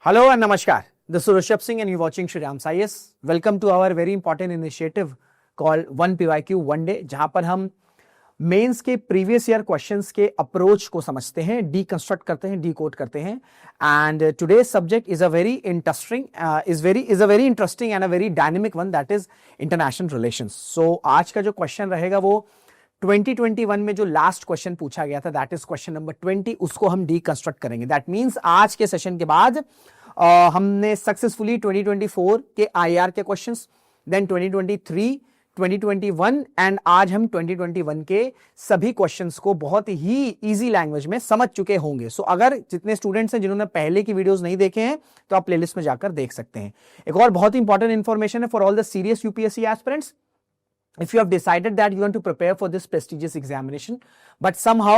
Hello and namaskar. This is Rishabh Singh and you're watching Shri Ram Science. Welcome to our very important initiative called 1PYQ One Day, जहां पर हम mains के previous year questions के approach को समझते हैं, deconstruct करते हैं, डीकोड करते हैं. And today's subject is a very interesting and a very dynamic one, that is international relations. So आज का जो क्वेश्चन रहेगा वो 2021 में जो लास्ट क्वेश्चन पूछा गया था, दैट इज क्वेश्चन नंबर 20, उसको हम डीकंस्ट्रक्ट करेंगे. दैट मींस आज के सेशन के बाद हमने सक्सेसफुली 2024 के आईआर के क्वेश्चंस, देन 2023, 2021 एंड आज हम 2021 के सभी क्वेश्चंस को बहुत ही इजी लैंग्वेज में समझ चुके होंगे. सो अगर जितने स्टूडेंट्स हैं जिन्होंने पहले की वीडियोस नहीं देखे हैं तो आप प्लेलिस्ट में जाकर देख सकते हैं. एक और बहुत ही इंपॉर्टेंट इंफॉर्मेशन है for all the serious UPSC aspirants. If you have decided that you want to prepare for this prestigious examination, but somehow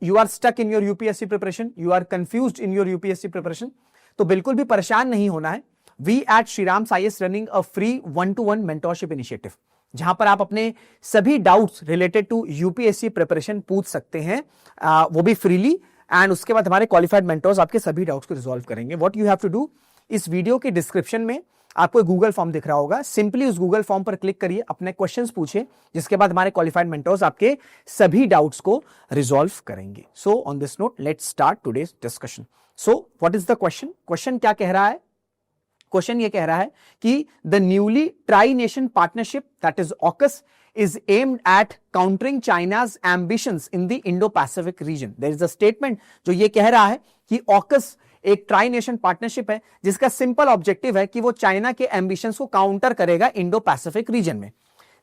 you are stuck in your UPSC preparation, you are confused in your UPSC preparation, तो बिल्कुल भी परेशान नहीं होना है. We at Shriram Science running a free one-to-one mentorship initiative, जहां पर आप अपने सभी doubts related to UPSC preparation पूछ सकते हैं, वो भी फ्रीली. एंड उसके बाद हमारे क्वालिफाइड मेंटर्स आपके सभी डाउट्स को रिजॉल्व करेंगे. What you have to do, इस वीडियो के डिस्क्रिप्शन में आपको एक गूगल फॉर्म दिख रहा होगा. सिंपली उस गूगल फॉर्म पर क्लिक करिए, अपने क्वेश्चंस पूछिए, जिसके बाद हमारे क्वालिफाइड मेंटर्स आपके सभी डाउट्स को रिजॉल्व करेंगे. So on this note let's start today's discussion. So what is the question? Question क्या कह रहा है? क्वेश्चन ये कह रहा है कि the newly tri nation partnership that is AUKUS is aimed at countering China's ambitions in the Indo-Pacific region. There is a statement जो ये कह रहा है कि ऑकस एक ट्राई नेशन पार्टनरशिप है जिसका सिंपल ऑब्जेक्टिव है कि वो चाइना के एम्बिशंस को काउंटर करेगा इंडो पैसिफिक रीजन में.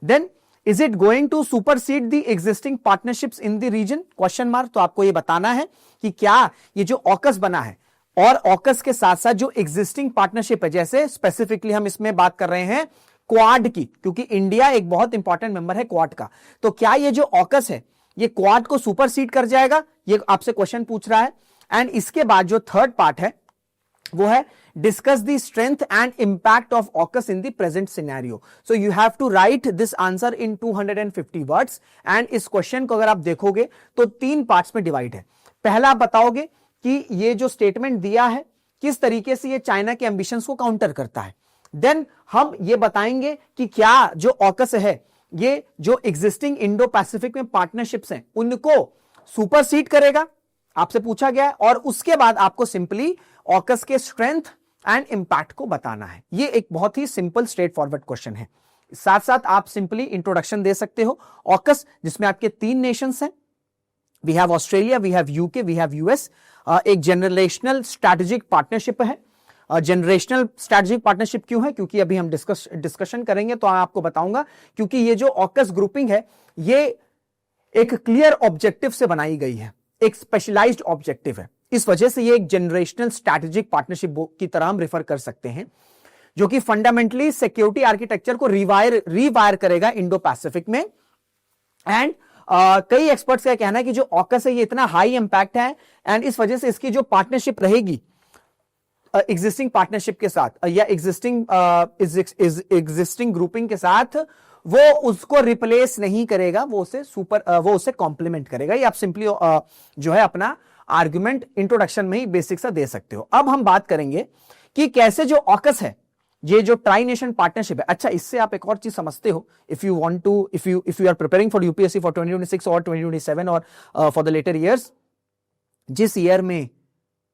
Then is it going to supersede the existing partnerships in the region? Question mark. तो आपको ये बताना है कि क्या ये जो ऑकस बना है और ऑकस के साथ साथ जो एग्जिस्टिंग पार्टनरशिप है, जैसे स्पेसिफिकली हम इसमें बात कर रहे हैं क्वाड की, क्योंकि इंडिया एक बहुत इंपॉर्टेंट मेंबर है क्वाड का. तो क्या ये जो ऑकस है ये क्वाड को सुपरसीड कर जाएगा? ये आपसे क्वेश्चन पूछ रहा है. एंड इसके बाद जो थर्ड पार्ट है वो है discuss the strength and impact of AUKUS in the present scenario. So you have to write this answer in 250 words. And इस क्वेश्चन को अगर आप देखोगे तो 3 पार्ट्स में डिवाइड है. पहला आप बताओगे कि ये जो स्टेटमेंट दिया है किस तरीके से ये चाइना के एम्बिशंस को काउंटर करता है. देन हम ये बताएंगे कि क्या जो ऑकस है ये जो एग्जिस्टिंग इंडो पैसिफिक में पार्टनरशिप्स हैं उनको सुपरसीड करेगा, आपसे पूछा गया है. और उसके बाद आपको सिंपली ऑकस के स्ट्रेंथ एंड इंपैक्ट को बताना है. ये एक बहुत ही सिंपल स्ट्रेट फॉरवर्ड क्वेश्चन है. साथ साथ आप सिंपली इंट्रोडक्शन दे सकते हो. ऑकस जिसमें आपके 3 नेशंस हैं, we have Australia, we have UK, we have US. एक जनरेशनल स्ट्रैटेजिक पार्टनरशिप है. जनरेशनल स्ट्रैटेजिक पार्टनरशिप क्यों है? क्योंकि अभी हम डिस्कशन करेंगे तो आपको बताऊंगा. क्योंकि ये जो ऑकस ग्रुपिंग है ये एक क्लियर ऑब्जेक्टिव से बनाई गई है, एक स्पेशलाइज्ड ऑब्जेक्टिव है. इस वजह से ये एक जनरेशनल स्ट्रैटेजिक पार्टनरशिप की तरह हम रिफर कर सकते हैं, जो कि फंडामेंटली सिक्योरिटी आर्किटेक्चर को रिवायर करेगा इंडो पैसिफिक में. एंड कई एक्सपर्ट्स का कहना है कि जो ऑकस है ये इतना हाई इंपैक्ट है एंड इस वजह से इसकी जो पार्टनरशिप रहेगी एग्जिस्टिंग पार्टनरशिप के साथ या एग्जिस्टिंग ग्रुपिंग के साथ, वो उसको रिप्लेस नहीं करेगा, वो उसे कॉम्प्लीमेंट करेगा. ये आप सिंपली जो है अपना आर्गुमेंट इंट्रोडक्शन में ही बेसिक सा दे सकते हो. अब हम बात करेंगे कि कैसे जो ऑकस है, ये जो ट्राई नेशन पार्टनरशिप है. अच्छा, इससे आप एक और चीज समझते हो, if you are preparing for UPSC for 2026 और 2027 और फॉर द लेटर ईयर्स, जिस ईयर में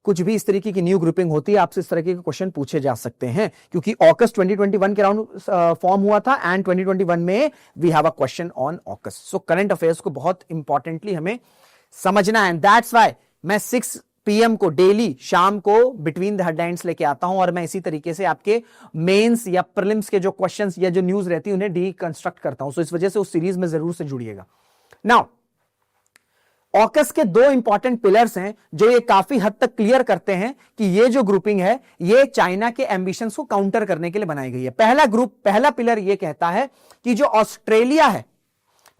कुछ भी इस तरीके की न्यू ग्रुपिंग होती है आपसे इस तरह के क्वेश्चन पूछे जा सकते हैं, क्योंकि ऑकस 2021 के राउंड फॉर्म हुआ था एंड 2021 में we have a question on AUKUS. So current affairs को बहुत इंपॉर्टेंटली हमें समझना है. एंड दैट्स व्हाई मैं 6 PM को डेली शाम को बिटवीन द हेडलाइंस लेके आता हूं और मैं इसी तरीके से आपके मेंस या प्रीलिम्स के जो क्वेश्चंस या जो न्यूज रहती है उन्हें डीकंस्ट्रक्ट करता हूं. सो इस वजह से उस सीरीज में जरूर से जुड़िएगा. नाउ ऑकस के 2 इंपॉर्टेंट पिलर्स हैं जो ये काफी हद तक क्लियर करते हैं कि ये जो ग्रुपिंग है ये चाइना के एम्बिशंस को काउंटर करने के लिए बनाई गई है. पहला पिलर ये कहता है कि जो ऑस्ट्रेलिया है,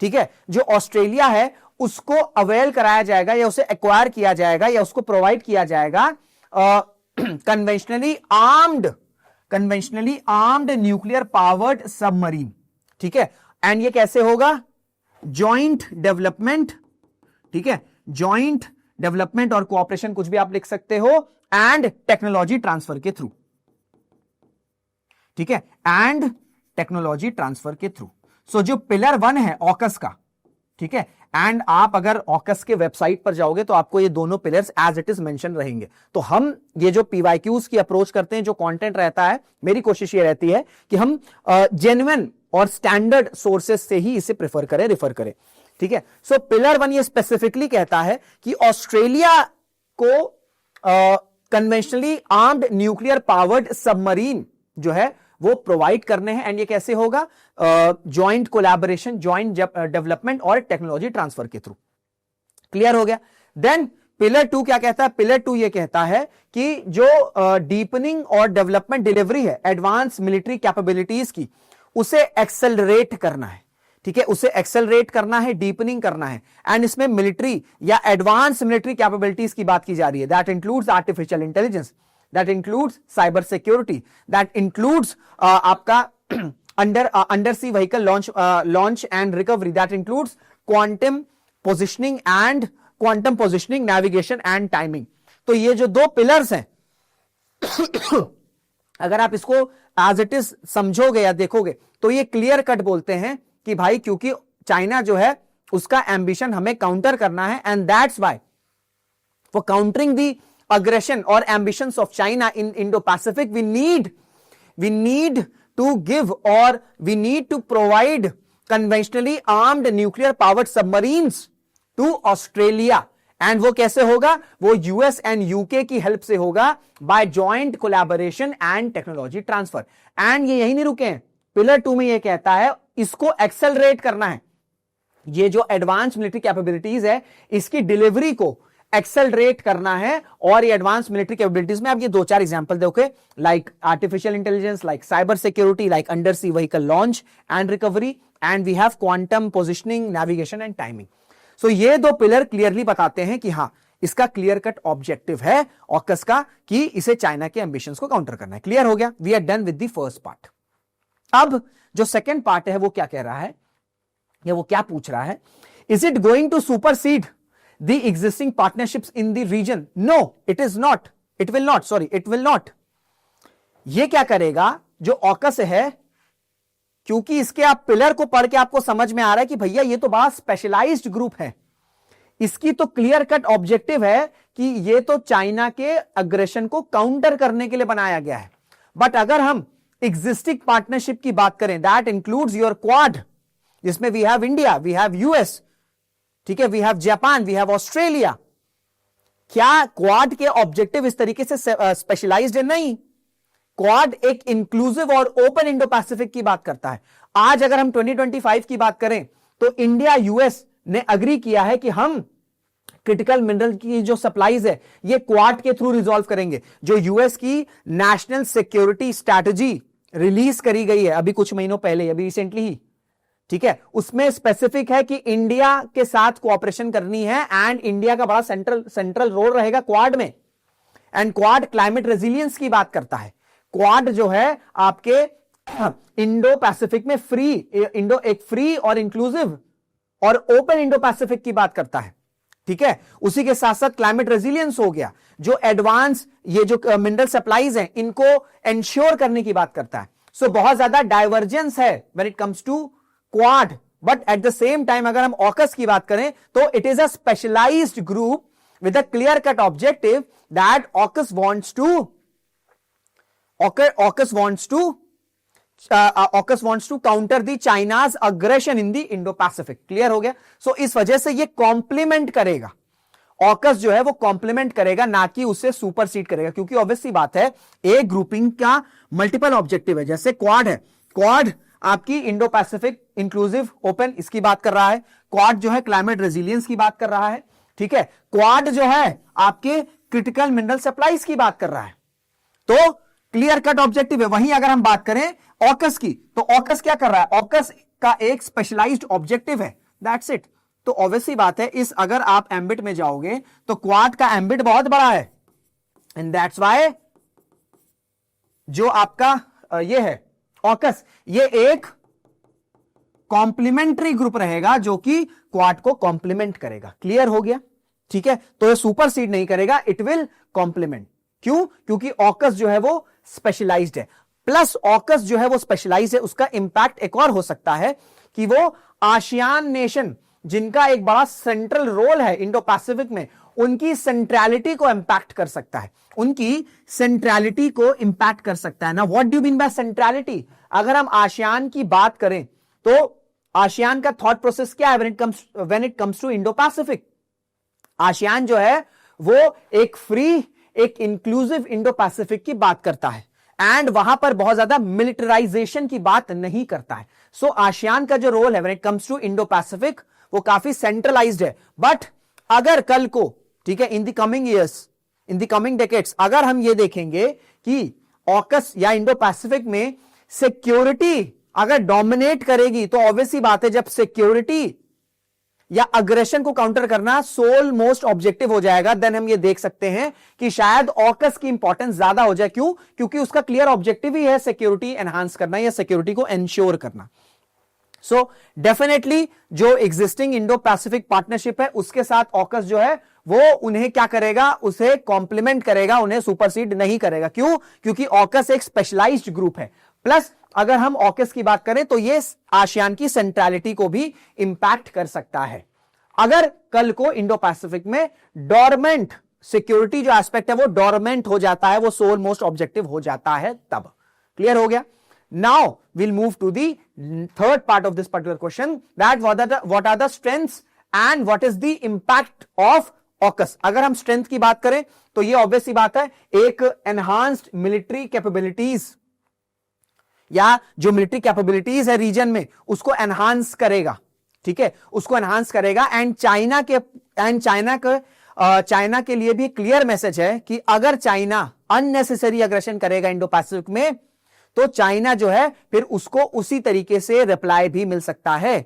ठीक है, जो ऑस्ट्रेलिया है उसको अवेल कराया जाएगा या उसे एक्वायर किया जाएगा या उसको प्रोवाइड किया जाएगा conventionally armed nuclear powered submarine. ठीक है, एंड ये कैसे होगा? जॉइंट डेवलपमेंट, ठीक है, जॉइंट डेवलपमेंट और कोऑपरेशन कुछ भी आप लिख सकते हो, एंड टेक्नोलॉजी ट्रांसफर के थ्रू, ठीक है, एंड टेक्नोलॉजी ट्रांसफर के थ्रू। सो जो पिलर 1 है ऑकस का, ठीक है, एंड आप अगर ऑकस के वेबसाइट पर जाओगे तो आपको ये दोनों pillars as it is mention रहेंगे। तो हम ये जो पीवाईक्यूज की अप्रोच करते हैं, जो कंटेंट रहता है, मेरी कोशिश ये रहती है कि हम जेन्युइन और स्टैंडर्ड सोर्सेस से ही इसे प्रेफर करें, रेफर करें, ठीक है। सो पिलर 1 ये स्पेसिफिकली कहता है कि ऑस्ट्रेलिया को conventionally armed nuclear powered submarine जो है वो प्रोवाइड करने हैं, एंड ये कैसे होगा, जॉइंट कोलैबोरेशन, जॉइंट डेवलपमेंट और टेक्नोलॉजी ट्रांसफर के थ्रू। क्लियर हो गया। देन पिलर 2 क्या कहता है? पिलर 2 ये कहता है कि जो डीपनिंग और डेवलपमेंट डिलीवरी है एडवांस मिलिट्री कैपेबिलिटीज की, उसे एक्सेलरेट करना है, ठीक है, उसे एक्सेलरेट करना है, डीपनिंग करना है, एंड इसमें मिलिट्री या एडवांस मिलिट्री कैपेबिलिटीज की बात की जा रही है। That includes artificial intelligence, that includes cyber security, that includes आपका undersea vehicle launch and recovery, that includes quantum positioning, navigation and timing। तो ये जो दो पिलर्स हैं अगर आप इसको एज इट इज समझोगे या देखोगे तो ये क्लियर कट बोलते हैं कि भाई क्योंकि चाइना जो है उसका एम्बिशन हमें काउंटर करना है, and that's why for countering the aggression or ambitions of China in Indo-Pacific, we need to give or we need to provide conventionally armed nuclear powered submarines to Australia। and वो कैसे होगा? वो US and UK की help से होगा, by joint collaboration and technology transfer। and ये यही नहीं रुके हैं, पिलर 2 में ये कहता है इसको एक्सेलरेट करना है, ये जो एडवांस मिलिट्री कैपेबिलिटीज है इसकी डिलीवरी को एक्सेलरेट करना है। और ये एडवांस मिलिट्री कैपेबिलिटीज में आप ये 2-4 एग्जांपल दोगे, like artificial intelligence, like cyber security, like under sea vehicle launch and recovery, and we have quantum positioning, navigation and timing. So ये दो पिलर क्लियरली बताते हैं कि हां इसका क्लियर कट ऑब्जेक्टिव है ऑकस का कि इसे चाइना के एम्बिशंस को काउंटर करना है। क्लियर हो गया। We are done with the first part. अब जो सेकेंड पार्ट है वो क्या कह रहा है या वो क्या पूछ रहा है? Is it going to supersede the existing partnerships in the region? No, it is not. It will not. Sorry, it will not. ये क्या करेगा जो ऑकस है, क्योंकि इसके आप पिलर को पढ़ के आपको समझ में आ रहा है कि भैया ये तो बड़ा स्पेशलाइज्ड ग्रुप है, इसकी तो क्लियर कट ऑब्जेक्टिव है कि ये तो चाइना के अग्रेशन को काउंटर करने के लिए बनाया गया है। बट अगर हम एग्जिस्टिंग पार्टनरशिप की बात करें, दैट इंक्लूड्स योर क्वाड, जिसमें we have India, we have US, ठीक है, we have Japan, we have Australia. क्या क्वाड के ऑब्जेक्टिव इस तरीके से स्पेशलाइज्ड है? नहीं। क्वाड एक इंक्लूसिव और ओपन इंडो पैसिफिक की बात करता है। आज अगर हम 2025 की बात करें तो इंडिया यूएस ने अग्री किया है कि हम क्रिटिकल मिनरल की जो सप्लाईज है ये क्वाड के थ्रू रिजॉल्व करेंगे। जो यूएस की नेशनल सिक्योरिटी स्ट्रैटेजी रिलीज करी गई है अभी कुछ महीनों पहले, अभी रिसेंटली ही, ठीक है, उसमें स्पेसिफिक है कि इंडिया के साथ कोऑपरेशन करनी है, एंड इंडिया का बड़ा सेंट्रल रोल रहेगा क्वाड में। एंड क्वाड क्लाइमेट रेजिलियंस की बात करता है। क्वाड जो है आपके इंडो पैसिफिक में एक फ्री और इंक्लूसिव और ओपन इंडो पैसिफिक की बात करता है, ठीक है। उसी के साथ साथ क्लाइमेट रेजिलियंस हो गया, जो एडवांस ये जो मिनरल सप्लाईज हैं इनको इंश्योर करने की बात करता है। सो बहुत ज्यादा डाइवर्जेंस है when it comes to Quad, but at the same time अगर हम ऑकस की बात करें तो it is a specialised group with a clear cut objective that AUKUS wants to counter the China's aggression in the Indo Pacific. Clear हो गया। सो इस वजह से ये कॉम्प्लीमेंट करेगा, ऑकस जो है वो कॉम्प्लीमेंट करेगा, ना कि उसे सुपरसीड करेगा, क्योंकि ऑब्वियसली बात है एक ग्रुपिंग का मल्टीपल ऑब्जेक्टिव है। जैसे क्वाड है, क्वाड आपकी इंडो पैसिफिक इंक्लूसिव ओपन इसकी बात कर रहा है, क्वाड जो है क्लाइमेट रेजिलियंस की बात कर रहा है, ठीक है, क्वाड जो है आपके क्रिटिकल मिनरल सप्लाईज की बात कर रहा है। तो क्लियर कट ऑब्जेक्टिव है। वहीं अगर हम बात करें ऑकस की, तो ऑकस क्या कर रहा है? ऑकस का एक स्पेशलाइज्ड ऑब्जेक्टिव है, दैट्स इट। तो ऑब्वियसली बात है इस अगर आप एम्बिट में जाओगे तो क्वाड का एम्बिट बहुत बड़ा है, एंड दैट्स व्हाई जो आपका ये है ऑकस, ये एक कॉम्प्लीमेंट्री ग्रुप रहेगा जो कि क्वाड को कॉम्प्लीमेंट करेगा। क्लियर हो गया, ठीक है। तो ये सुपरसीड नहीं करेगा, इट विल कॉम्प्लीमेंट। क्यों? क्योंकि ऑकस जो है वो स्पेशलाइज्ड है, प्लस ऑकस जो है वो स्पेशलाइज्ड है, उसका इंपैक्ट एक और हो सकता है कि वो आसियान नेशन जिनका एक बड़ा सेंट्रल रोल है इंडो पैसिफिक में, उनकी सेंट्रलिटी को इंपैक्ट कर सकता है, उनकी सेंट्रलिटी को इंपैक्ट कर सकता है ना। What do you mean by centrality? अगर हम आसियान की बात करें तो आसियान का थॉट प्रोसेस क्या है when it comes to Indo Pacific? ASEAN जो है वो एक फ्री, एक इंक्लूसिव इंडो पैसिफिक की बात करता है एंड वहां पर बहुत ज्यादा मिलिटराइजेशन की बात नहीं करता है। सो आसियान का जो रोल है when it comes to Indo Pacific वो काफी सेंट्रलाइज्ड है। बट अगर कल को, ठीक है, in the coming years, in the coming decades, अगर हम ये देखेंगे कि ऑकस या इंडो पैसिफिक में सिक्योरिटी अगर डोमिनेट करेगी, तो ऑब्वियसली बात है जब सिक्योरिटी या अग्रेशन को काउंटर करना सोल मोस्ट ऑब्जेक्टिव हो जाएगा, देन हम ये देख सकते हैं कि शायद ऑकस की इंपॉर्टेंस ज्यादा हो जाए। क्यों? क्योंकि उसका क्लियर ऑब्जेक्टिव ही है सिक्योरिटी एनहांस करना या सिक्योरिटी को एंश्योर करना। सो डेफिनेटली जो एग्जिस्टिंग इंडो पैसिफिक पार्टनरशिप है उसके साथ ऑकस जो है वो उन्हें क्या करेगा, उसे कॉम्प्लीमेंट करेगा, उन्हें सुपरसीड नहीं करेगा। क्यों? क्योंकि ऑकस एक स्पेशलाइज्ड ग्रुप है। प्लस अगर हम ऑकस की बात करें तो ये आसियान की सेंट्रलिटी को भी इंपैक्ट कर सकता है। अगर कल को इंडो पैसिफिक में डोरमेंट सिक्योरिटी जो एस्पेक्ट है वो डोरमेंट हो जाता है, वो सोल मोस्ट ऑब्जेक्टिव हो जाता है, तब क्लियर हो गया। Now we'll move to the third part of this particular question, that what are the strengths and what is the impact of AUKUS। अगर हम स्ट्रेंथ की बात करें तो ये ऑब्वियस सी बात है, एक एनहांस्ड मिलिट्री कैपेबिलिटीज या जो मिलिट्री कैपेबिलिटीज है रीजन में उसको एनहांस करेगा, ठीक है, उसको एनहांस करेगा। एंड चाइना के लिए भी क्लियर मैसेज है कि अगर चाइना अननेसेसरी अग्रेशन करेगा इंडो पैसिफिक में तो चाइना जो है फिर उसको उसी तरीके से रिप्लाई भी मिल सकता है,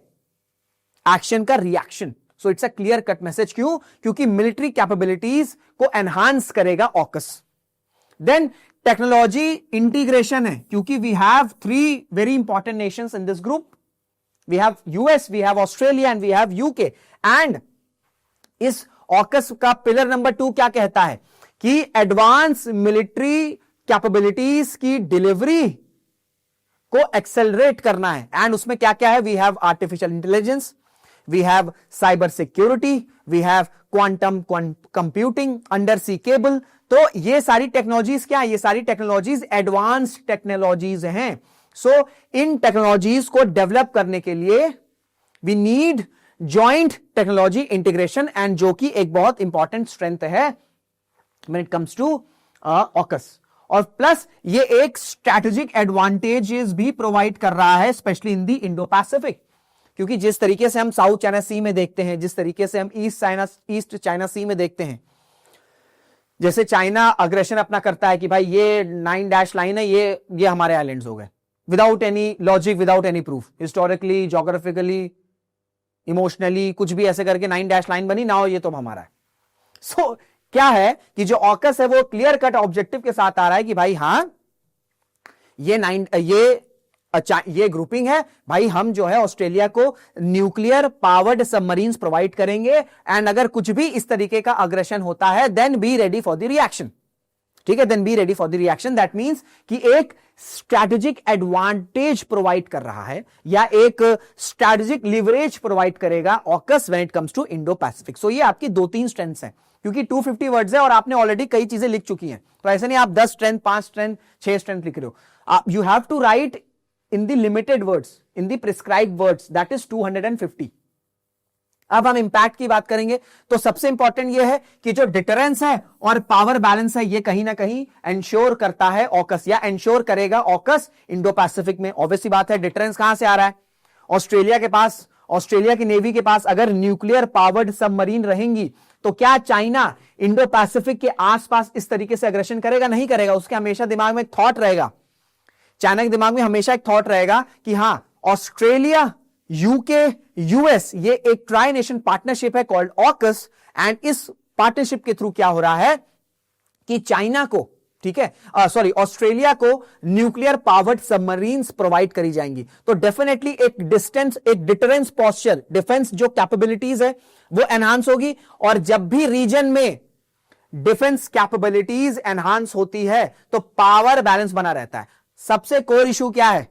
एक्शन का reaction. So it's a clear cut message. क्यों? क्योंकि मिलिट्री कैपेबिलिटीज को एनहांस करेगा ऑकस। देन टेक्नोलॉजी इंटीग्रेशन है, क्योंकि we have 3 very important nations in this group, we have US, we have Australia and we have UK. And इस AUKUS का pillar number 2 क्या कहता है कि एडवांस मिलिट्री कैपेबिलिटीज की डिलीवरी को एक्सेलरेट करना है। एंड उसमें क्या क्या है? We have artificial intelligence, we have cyber security, we have quantum computing, under sea cable. तो ये सारी टेक्नोलॉजीज क्या है? ये सारी टेक्नोलॉजीज एडवांस्ड टेक्नोलॉजीज हैं। सो इन टेक्नोलॉजीज को डेवलप करने के लिए we need joint technology integration, and जो कि एक बहुत इंपॉर्टेंट स्ट्रेंथ है when it comes to AUKUS. और प्लस ये एक स्ट्रैटेजिक एडवांटेजेस भी प्रोवाइड कर रहा है, specially in the Indo Pacific, क्योंकि जिस तरीके से हम साउथ चाइना सी में देखते हैं, जिस तरीके से हम ईस्ट चाइना सी में देखते हैं, जैसे चाइना अग्रेशन अपना करता है कि भाई ये 9 डैश लाइन है, ये हमारे आइलैंड्स हो गए, without any logic, without any proof, historically, geographically, emotionally, कुछ भी ऐसे करके 9 डैश लाइन बनी ना, ये तो हमारा है। सो क्या है कि जो ऑकस है वो क्लियर कट ऑब्जेक्टिव के साथ आ रहा है कि भाई हां ये ग्रुपिंग है भाई, हम जो है ऑस्ट्रेलिया को न्यूक्लियर पावर्ड सबमरीन्स प्रोवाइड करेंगे, एंड अगर कुछ भी इस तरीके का अग्रेशन होता है then be ready for the reaction, ठीक है, then be ready for the reaction. That means कि एक स्ट्रैटेजिक एडवांटेज प्रोवाइड कर रहा है या एक स्ट्रैटेजिक लिवरेज प्रोवाइड करेगा AUKUS when it comes to Indo Pacific. So ये आपकी 2-3 स्ट्रेंथ्स हैं, क्योंकि 250 वर्ड्स है और आपने ऑलरेडी कई चीजें लिख चुकी हैं, तो ऐसे नहीं आप 10 स्ट्रेंथ, 5 स्ट्रेंथ, 6 स्ट्रेंथ लिख रहे हो। You have to write in the limited words, in the prescribed words, that is 250। अब हम इंपैक्ट की बात करेंगे तो सबसे इंपॉर्टेंट यह है कि जो डिटरेंस है और पावर बैलेंस है ये कहीं ना कहीं एंश्योर करता है ऑकस, या एंश्योर करेगा ऑकस इंडो पैसिफिक में। ऑब्वियसली बात है, डिटरेंस कहां से आ रहा है? ऑस्ट्रेलिया के पास, ऑस्ट्रेलिया की नेवी के पास अगर न्यूक्लियर पावर्ड सबमरीन रहेंगी तो क्या चाइना इंडो पैसिफिक के आसपास इस तरीके से अग्रेशन करेगा? नहीं करेगा। उसके हमेशा दिमाग में एक थॉट रहेगा, चाइना के दिमाग में हमेशा एक थॉट रहेगा कि हां, ऑस्ट्रेलिया, यूके, यूएस, ये एक ट्राई नेशन पार्टनरशिप है कॉल्ड ऑकस, एंड इस पार्टनरशिप के थ्रू क्या हो रहा है कि चाइना को, ठीक है, ऑस्ट्रेलिया को न्यूक्लियर पावर्ड सबमरीन्स प्रोवाइड करी जाएंगी। तो डेफिनेटली एक डिटरेंस पोस्चर, डिफेंस जो कैपेबिलिटीज है वो एनहांस होगी, और जब भी रीजन में डिफेंस कैपेबिलिटीज एनहांस होती है तो पावर बैलेंस बना रहता है। सबसे कोर इशू क्या है?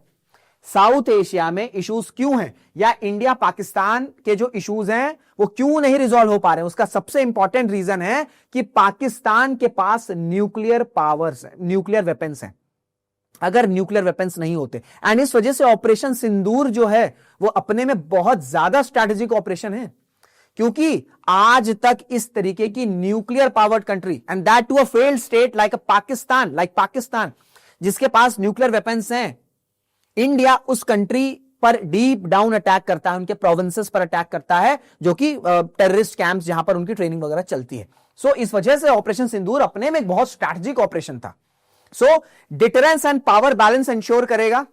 साउथ एशिया में इश्यूज क्यों हैं, या इंडिया पाकिस्तान के जो इश्यूज हैं वो क्यों नहीं रिजॉल्व हो पा रहे हैं? उसका सबसे इंपॉर्टेंट रीजन है कि पाकिस्तान के पास न्यूक्लियर पावर्स है, न्यूक्लियर वेपन्स हैं। अगर न्यूक्लियर वेपन्स नहीं होते, एंड इस वजह से ऑपरेशन सिंदूर जो है वो अपने में बहुत ज्यादा स्ट्रैटेजिक ऑपरेशन है, क्योंकि आज तक इस तरीके की nuclear powered country, and that too a failed state like Pakistan, जिसके पास न्यूक्लियर वेपन्स हैं, इंडिया उस कंट्री पर डीप डाउन अटैक करता है, उनके प्रोविंसेस पर अटैक करता है, जो कि टेररिस्ट कैंप्स जहां पर उनकी ट्रेनिंग वगैरह चलती है। सो इस वजह से ऑपरेशन सिंदूर अपने में एक बहुत स्ट्रैटेजिक ऑपरेशन था। So deterrence and power balance ensure करेगा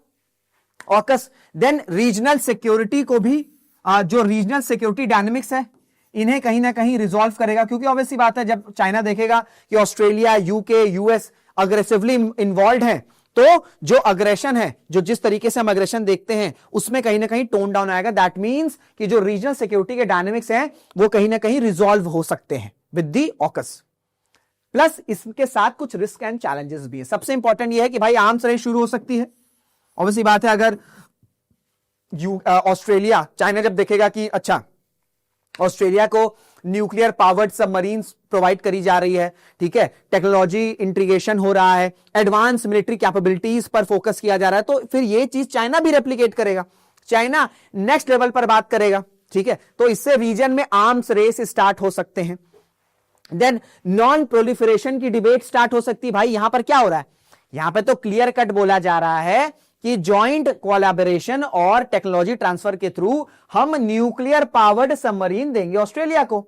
ऑकस। देन रीजनल सिक्योरिटी को भी, जो रीजनल सिक्योरिटी डायनेमिक्स है, इन्हें कहीं ना कहीं रिजॉल्व करेगा, क्योंकि ऑब्वियसली बात है जब चाइना देखेगा कि Australia, UK, US aggressively involve है, तो जो अग्रेशन है, जो जिस तरीके से हम अग्रेशन देखते हैं, उसमें कहीं ना कहीं टोन डाउन आएगा। दैट मींस कि जो रीजनल सिक्योरिटी के डायनेमिक्स हैं वो कहीं ना कहीं रिजॉल्व हो सकते हैं विद दी ऑकस। प्लस इसके साथ कुछ रिस्क एंड चैलेंजेस भी है। सबसे इंपॉर्टेंट ये है कि भाई आर्म्स रेस शुरू हो सकती है। ऑब्वियसली बात है, अगर ऑस्ट्रेलिया, चाइना जब देखेगा कि अच्छा ऑस्ट्रेलिया को न्यूक्लियर पावर्ड सबमरीन्स प्रोवाइड करी जा रही है, ठीक है, टेक्नोलॉजी इंटीग्रेशन हो रहा है, एडवांस मिलिट्री कैपेबिलिटीज पर फोकस किया जा रहा है, तो फिर ये चीज चाइना भी रेप्लिकेट करेगा, चाइना नेक्स्ट लेवल पर बात करेगा, ठीक है। तो इससे रीजन में आर्म्स रेस स्टार्ट हो सकते हैं। देन नॉन प्रोलिफरेशन की डिबेट स्टार्ट हो सकती है। भाई यहां पर क्या हो रहा है? यहां पर तो क्लियर कट बोला जा रहा है कि जॉइंट कोलैबोरेशन और टेक्नोलॉजी ट्रांसफर के थ्रू हम न्यूक्लियर पावर्ड सबमरीन देंगे ऑस्ट्रेलिया को।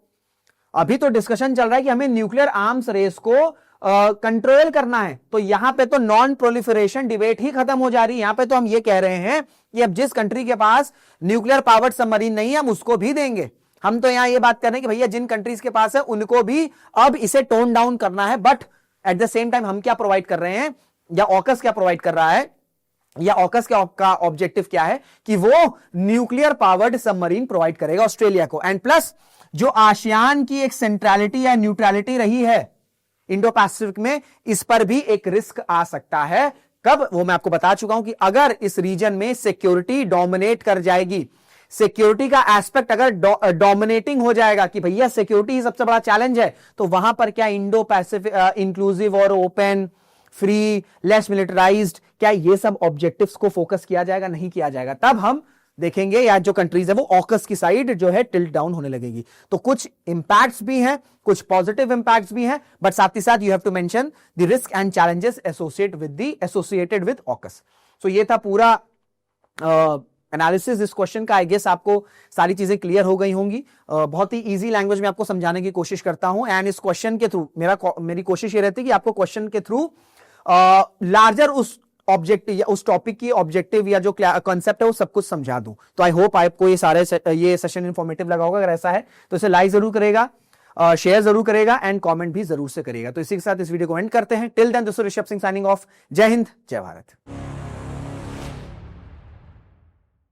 अभी तो डिस्कशन चल रहा है कि हमें न्यूक्लियर आर्म्स रेस को कंट्रोल करना है, तो यहां पे तो नॉन प्रोलिफरेशन डिबेट ही खत्म हो जा रही है। यहां पे तो हम ये कह रहे हैं कि अब जिस कंट्री के पास न्यूक्लियर पावर्ड सबमरीन नहीं है हम उसको भी देंगे। हम तो यहां ये बात कर रहे हैं कि भैया जिन कंट्रीज के पास है उनको भी अब इसे टोन डाउन करना है, but at the same time हम क्या प्रोवाइड कर रहे हैं, या ऑकस क्या प्रोवाइड कर रहा है, या ऑकस का ऑब्जेक्टिव क्या है कि वो न्यूक्लियर पावर्ड सबमरीन प्रोवाइड करेगा ऑस्ट्रेलिया को। एंड प्लस जो आसियान की एक सेंट्रलिटी या न्यूट्रलिटी रही है इंडो पैसिफिक में, इस पर भी एक रिस्क आ सकता है। कब? वो मैं आपको बता चुका हूं कि अगर इस रीजन में सिक्योरिटी डोमिनेट कर जाएगी, सिक्योरिटी का एस्पेक्ट अगर डोमिनेटिंग हो जाएगा कि भैया सिक्योरिटी सबसे बड़ा चैलेंज है, तो वहां पर क्या इंडो पैसिफिक इंक्लूसिव और ओपन, फ्री, लेस मिलिटराइज्ड, क्या ये सब ऑब्जेक्टिव्स को फोकस किया जाएगा? नहीं किया जाएगा। तब हम देखेंगे या जो कंट्रीज है वो ऑकस की साइड जो है टिल्ट डाउन होने लगेगी। तो कुछ इंपैक्ट्स भी हैं, कुछ पॉजिटिव इंपैक्ट्स भी हैं, बट साथ ही साथ you have to mention the risk and challenges associated with AUKUS. So ये था पूरा एनालिसिस इस क्वेश्चन का। आई गेस आपको सारी चीजें क्लियर हो गई होंगी। बहुत ही इजी लैंग्वेज में आपको समझाने की कोशिश करता हूं, एंड इस क्वेश्चन के थ्रू मेरी कोशिश ये रहती है कि आपको क्वेश्चन के थ्रू लार्जर उस ऑब्जेक्टिव या उस टॉपिक की ऑब्जेक्टिव या जो कॉन्सेप्ट है वो सब कुछ समझा दूं। तो आई होप आपको ये सेशन इंफॉर्मेटिव लगा होगा। अगर ऐसा है तो इसे लाइक जरूर करेगा, शेयर जरूर करेगा, एंड कमेंट भी जरूर से करेगा। तो इसी के साथ इस वीडियो को एंड करते हैं। Till then, this is Rishabh Singh signing off. जय हिंद, जय भारत।